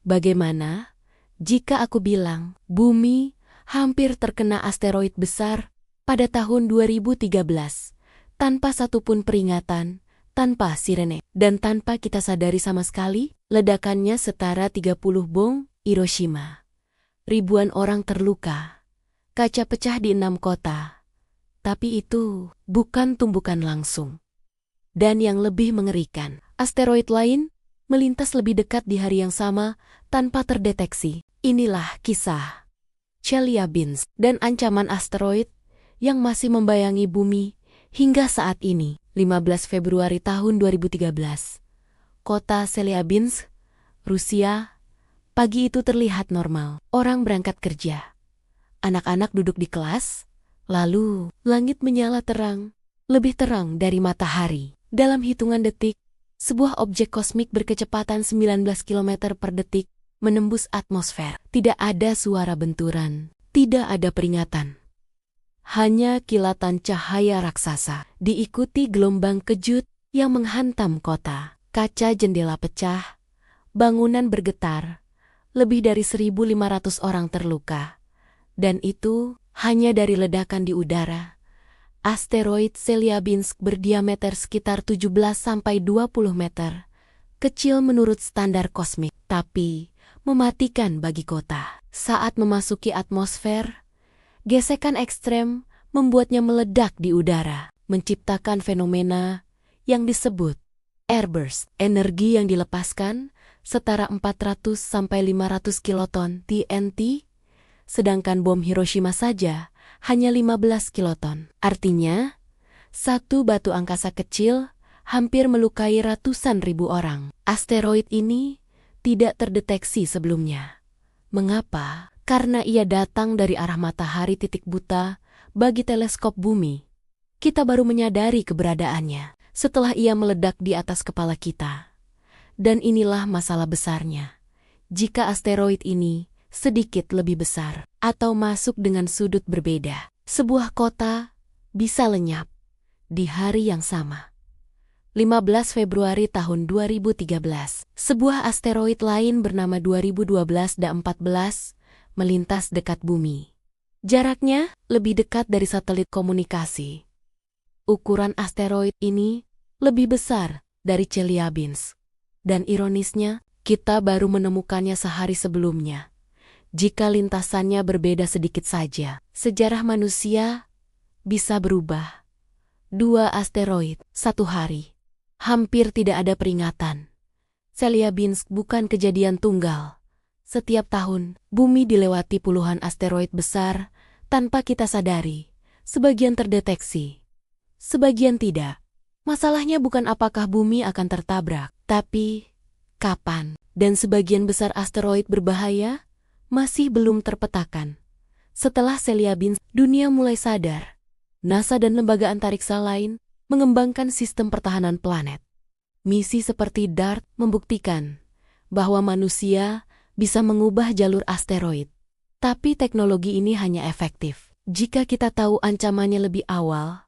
Bagaimana jika aku bilang bumi hampir terkena asteroid besar pada tahun 2013, tanpa satupun peringatan, tanpa sirene, dan tanpa kita sadari sama sekali? Ledakannya setara 30 bom Hiroshima. Ribuan orang terluka. Kaca pecah di 6 kota. Tapi itu bukan tumbukan langsung. Dan yang lebih mengerikan, asteroid lain melintas lebih dekat di hari yang sama tanpa terdeteksi. Inilah kisah Chelyabinsk dan ancaman asteroid yang masih membayangi bumi hingga saat ini. 15 Februari tahun 2013. Kota Chelyabinsk, Rusia. Pagi itu terlihat normal. Orang berangkat kerja. Anak-anak duduk di kelas. Lalu, langit menyala terang. Lebih terang dari matahari. Dalam hitungan detik, sebuah objek kosmik berkecepatan 19 km per detik menembus atmosfer. Tidak ada suara benturan. Tidak ada peringatan. Hanya kilatan cahaya raksasa, diikuti gelombang kejut yang menghantam kota. Kaca jendela pecah, bangunan bergetar, lebih dari 1.500 orang terluka. Dan itu hanya dari ledakan di udara. Asteroid Chelyabinsk berdiameter sekitar 17-20 meter. Kecil menurut standar kosmik, tapi mematikan bagi kota. Saat memasuki atmosfer, gesekan ekstrem membuatnya meledak di udara, menciptakan fenomena yang disebut airburst. Energi yang dilepaskan setara 400-500 kiloton TNT, sedangkan bom Hiroshima saja hanya 15 kiloton. Artinya, satu batu angkasa kecil hampir melukai ratusan ribu orang. Asteroid ini tidak terdeteksi sebelumnya. Mengapa? Karena ia datang dari arah matahari titik buta bagi teleskop bumi. Kita baru menyadari keberadaannya setelah ia meledak di atas kepala kita. Dan inilah masalah besarnya. Jika asteroid ini sedikit lebih besar atau masuk dengan sudut berbeda, sebuah kota bisa lenyap di hari yang sama. 15 Februari tahun 2013, sebuah asteroid lain bernama 2012-14 melintas dekat bumi. Jaraknya lebih dekat dari satelit komunikasi. Ukuran asteroid ini lebih besar dari Chelyabinsk. Dan ironisnya, kita baru menemukannya sehari sebelumnya. Jika lintasannya berbeda sedikit saja, sejarah manusia bisa berubah. 2 asteroid, 1 hari. Hampir tidak ada peringatan. Chelyabinsk bukan kejadian tunggal. Setiap tahun, bumi dilewati puluhan asteroid besar tanpa kita sadari. Sebagian terdeteksi, sebagian tidak. Masalahnya bukan apakah bumi akan tertabrak, tapi kapan. Dan sebagian besar asteroid berbahaya masih belum terpetakan. Setelah Chelyabinsk, dunia mulai sadar. NASA dan lembaga antariksa lain mengembangkan sistem pertahanan planet. Misi seperti DART membuktikan bahwa manusia bisa mengubah jalur asteroid. Tapi teknologi ini hanya efektif jika kita tahu ancamannya lebih awal,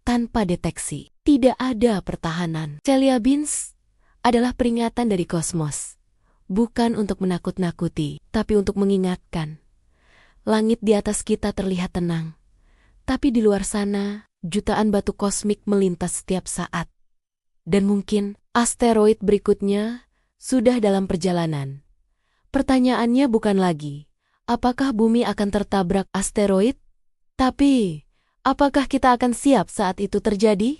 tanpa deteksi. Tidak ada pertahanan. Chelyabinsk adalah peringatan dari kosmos. Bukan untuk menakut-nakuti, tapi untuk mengingatkan. Langit di atas kita terlihat tenang. Tapi di luar sana, jutaan batu kosmik melintas setiap saat. Dan mungkin asteroid berikutnya sudah dalam perjalanan. Pertanyaannya bukan lagi, apakah bumi akan tertabrak asteroid? Tapi, apakah kita akan siap saat itu terjadi?